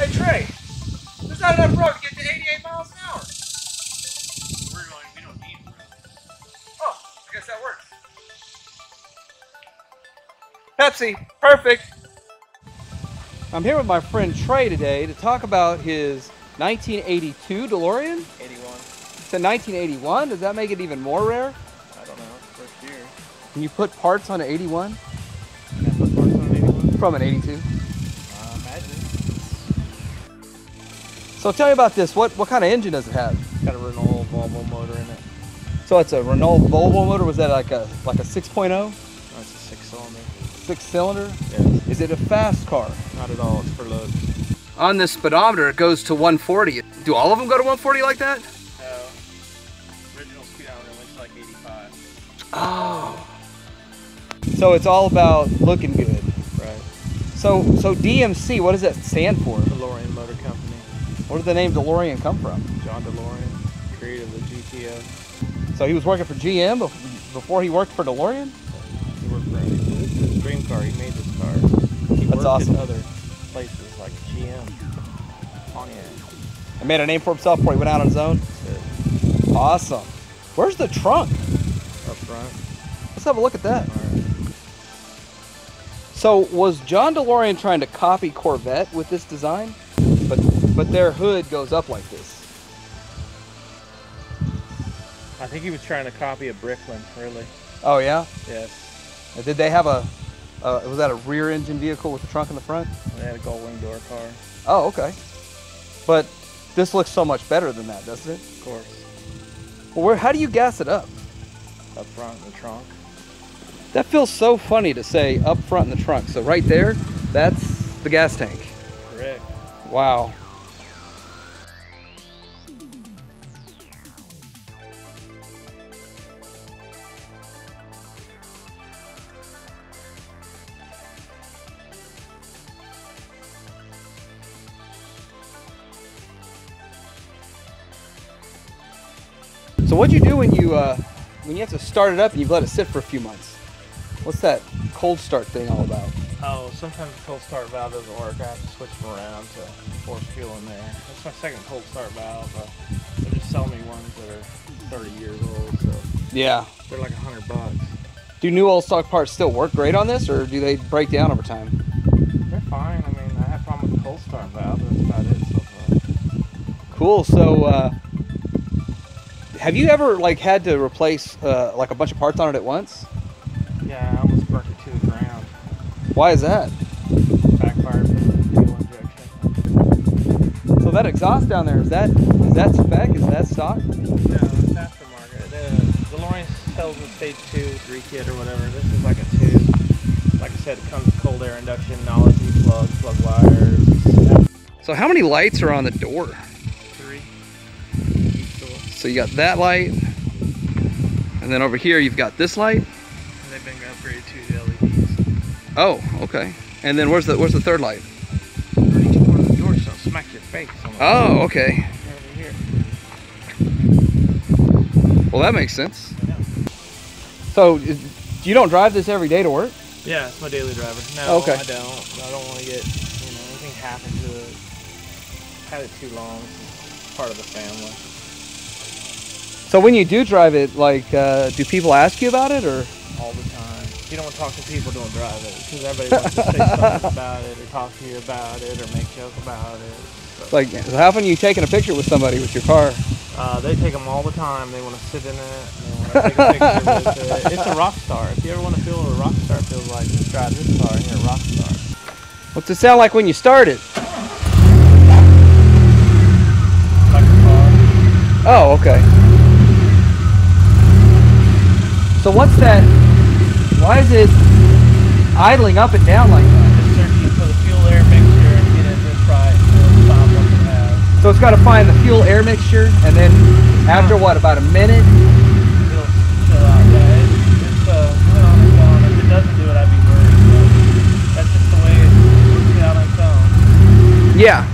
Hey Trey, there's not enough road to get to 88 miles an hour. We don't need room. Oh, I guess that works. Pepsi, perfect. I'm here with my friend Trey today to talk about his 1982 DeLorean. 81. It's a 1981. Does that make it even more rare? I don't know. First year. Can you put parts on an 81? Can I put parts on an 81? From an 82. Imagine. So tell me about this. What kind of engine does it have? Got a Renault Volvo motor in it. So it's a Renault Volvo motor. Was that like a 6.0? No, it's a 6-cylinder. 6-cylinder? Yes. Is it a fast car? Not at all. It's for looks. On this speedometer, it goes to 140. Do all of them go to 140 like that? No. Original speedometer went to like 85. Oh. So it's all about looking good. Right. So DMC, what does that stand for? DeLorean Motor Company. Where did the name DeLorean come from? John DeLorean, creator of the GTO. So he was working for GM before he worked for DeLorean? He worked for this is his dream car. He made this car. He That's worked awesome. at other places like GM, Pontiac. He made a name for himself before he went out on his own? That's it. Awesome. Where's the trunk? Up front. Let's have a look at that. All right. So was John DeLorean trying to copy Corvette with this design? But their hood goes up like this. I think he was trying to copy a Bricklin, really. Oh yeah? Yes. Did they have was that a rear engine vehicle with the trunk in the front? They had a gull wing door car. Oh, okay. But this looks so much better than that, doesn't it? Of course. Well, how do you gas it up? Up front in the trunk. That feels so funny to say up front in the trunk. So right there, that's the gas tank. Correct. Wow. So what'd you do when you have to start it up and you've let it sit for a few months? What's that cold start thing all about? Oh, sometimes the cold start valve doesn't work. I have to switch them around to force fuel in there. That's my second cold start valve. They just sell me ones that are 30 years old, so Yeah. they're like $100. Do new old stock parts still work great on this, or do they break down over time? They're fine. I mean, I have a problem with the cold start valve. That's about it so far. Cool. So have you ever had to replace like a bunch of parts on it at once? Yeah, I almost burnt it to the ground. Why is that? Backfired from the fuel injection. So that exhaust down there, is that spec? Is that stock? No, it's aftermarket. DeLorean sells a stage 2, 3 kit or whatever. This is like a 2. Like I said, it comes with cold air induction, knowledge plug wires. So how many lights are on the door? 3. Each door. So you got that light, and then over here you've got this light. And they've been upgraded to the LEDs. Oh, okay. And then where's the third light? On each corner of the door, so it'll smack your face. On the Oh, okay. over here. Well, that makes sense. Yeah. So you don't drive this every day to work? Yeah, it's my daily driver. No, Okay. I don't want to get, anything happen to it. Had it too long. It's part of the family. So when you do drive it, do people ask you about it, or? All the time. If you don't want to talk to people, don't drive it. Because everybody wants to say something about it, or talk to you about it, or make joke about it. So, So how often are you taking a picture with somebody with your car? they take them all the time. They want to sit in it. They want to take a picture with it. It's a rock star. If you ever want to feel what a rock star feels like, just drive this car and you're a rock star. What's it sound like when you start it? Like a car. Oh, okay. So what's that? Why is it idling up and down like that? Just searching for the fuel air mixture and get it just right. It'll stop what it has. So it's got to find the fuel air mixture, and then after what, about a minute? It'll chill out. Yeah, it's doing on its own. If it doesn't do it, I'd be worried. But that's just the way it works out on its own. Yeah.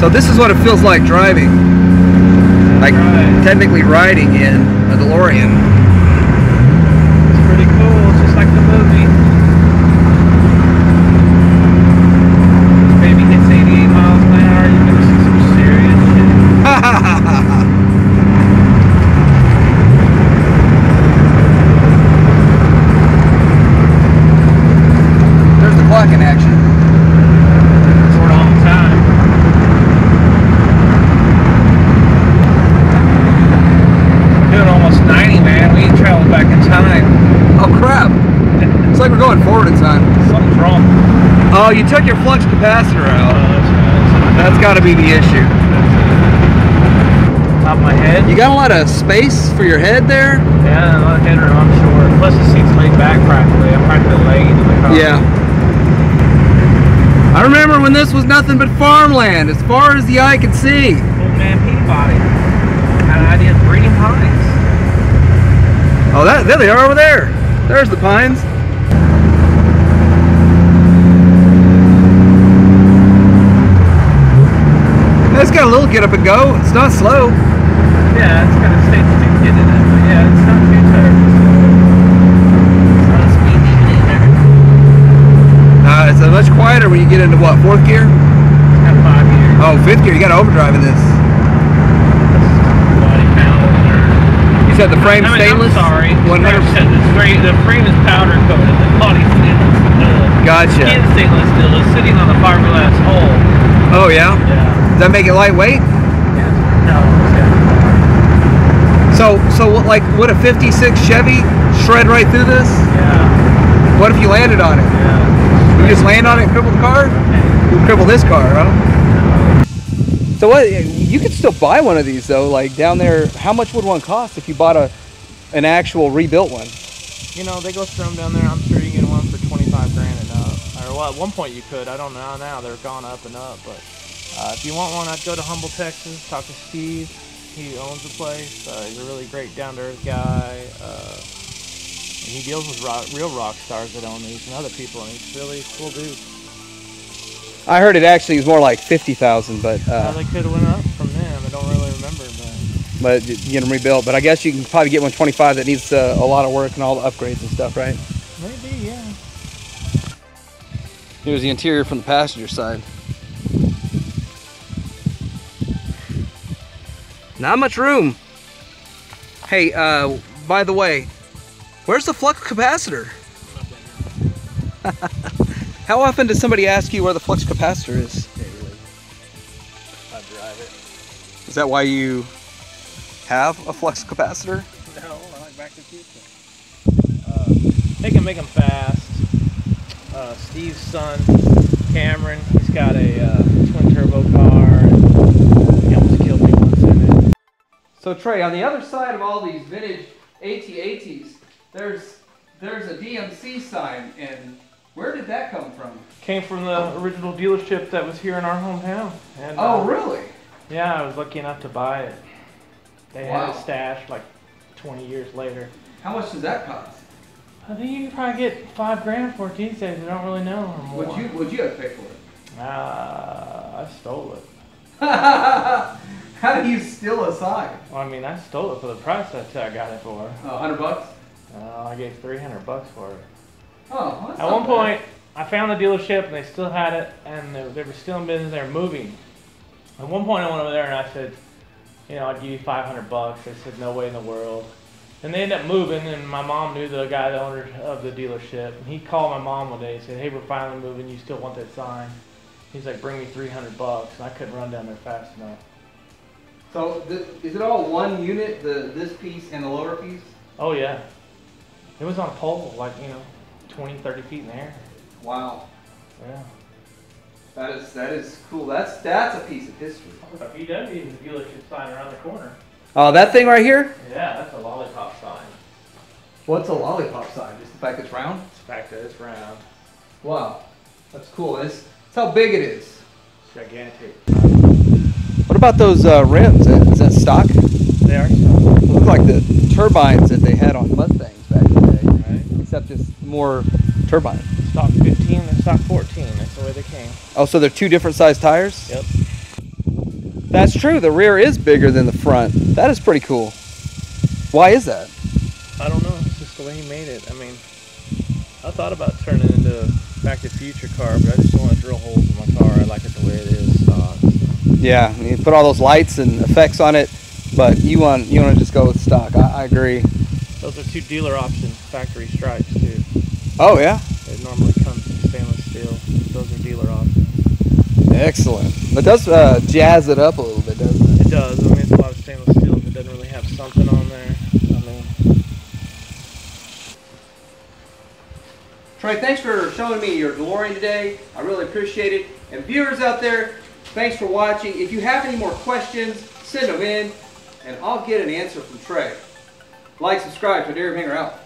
So this is what it feels like driving. Like technically riding in a DeLorean. It's pretty cool. It's just like the movie. almost 90, man. We traveled back in time. Oh crap! It's like we're going forward in time. Something's wrong. Oh, you took your flux capacitor out. That's got to be the issue. Top of my head. You got a lot of space for your head there? Yeah, a lot of headroom, I'm sure. Plus the seat's laid back practically. I'm practically laying in the car. Yeah. I remember when this was nothing but farmland, as far as the eye could see. Old man Peabody had an idea of breeding pines. Oh, there they are over there. There's the pines. It's got a little get up and go. It's not slow. Yeah, it's got a state to get in it, but yeah, it's not too terrible. It's not a speed demon either. It's much quieter when you get into what, 4th gear? It's got 5 gears. Oh, 5th gear. You got to overdrive in this. Body panel or... You said the frame stainless? I'm sorry. 100%. The frame is powder coated. The body stainless steel. Gotcha. Skin stainless steel. It's sitting on a fiberglass hull. Oh, yeah? Yeah. Does that make it lightweight? No. So like, would a 56 Chevy shred right through this? Yeah. What if you landed on it? Yeah. You just land on it and cripple the car? You cripple this car, huh? So what? You could still buy one of these though. Like down there, how much would one cost if you bought an actual rebuilt one? You know, they go through them down there. I'm sure you can get one for 25 grand and up. Or well, at one point you could. I don't know now. They're gone up and up. But if you want one, I'd go to Humble, Texas. Talk to Steve. He owns the place. He's a really great down-to-earth guy. And he deals with real rock stars that own these and other people. And he's really a cool dude. I heard it actually was more like 50,000, but they could have went up from them. I don't really remember, but you get them rebuilt. But I guess you can probably get one 25 that needs a lot of work and all the upgrades and stuff, right? Maybe, yeah. Here's the interior from the passenger side. Not much room. Hey, by the way, where's the flux capacitor? How often does somebody ask you where the flux capacitor is? I drive it. Is that why you have a flux capacitor? No, I like Back to the Future. They can make them fast. Steve's son, Cameron, he's got a twin turbo car. He almost killed me once in it. So Trey, on the other side of all these vintage AT-ATs, there's a DMC sign, and where did that come from? Came from the original dealership that was here in our hometown. And, oh, really? Yeah, I was lucky enough to buy it. They Wow. had it stashed like 20 years later. How much does that cost? I think you can probably get 5 grand for it these days. I don't really know. Or more. What'd you have to pay for it? I stole it. How do you steal a sign? Well, I mean, I stole it for the price I got it for. $100? I gave $300 for it. Oh, well, that's At one point, I found the dealership and they still had it, and they were still in business. They were moving. At one point, I went over there and I said, you know, I'd give you $500. They said, no way in the world. And they ended up moving, and my mom knew the guy, the owner of the dealership. And he called my mom one day and said, hey, we're finally moving. You still want that sign? He's like, bring me $300. And I couldn't run down there fast enough. So, is it all one unit, this piece and the lower piece? Oh, yeah. It was on a pole, like, 20, 30 feet in the air. Wow. Yeah. That is cool. That's a piece of history. A VW dealership sign around the corner. Oh, that thing right here? Yeah, that's a lollipop sign. What's a lollipop sign? Just the fact it's round? It's the fact that it's round. Wow. That's cool. It's how big it is. It's gigantic. What about those rims? Is that stock? They are stock. Look like the turbines that they had on Mustangs back in the day. Right. Except just more turbines. Stock 15 and stock 14. That's the way they came. Oh, so they're two different size tires? Yep. That's true. The rear is bigger than the front. That is pretty cool. Why is that? I don't know. It's just the way he made it. I mean, I thought about turning it into a Back to the Future car, but I just don't want to drill holes in my car. I like it the way it is. Stock. Yeah, you put all those lights and effects on it, but you want to just go with stock. I agree. Those are 2 dealer option factory stripes too. Oh yeah. It normally comes in stainless steel. Those are dealer options. Excellent. It does jazz it up a little bit, doesn't it? It does. I mean, it's a lot of stainless steel, but it doesn't really have something on there. mean. Trey, thanks for showing me your DeLorean today. I really appreciate it. And viewers out there, thanks for watching. If you have any more questions, send them in, and I'll get an answer from Trey. Like, subscribe, so Derek Hanger out.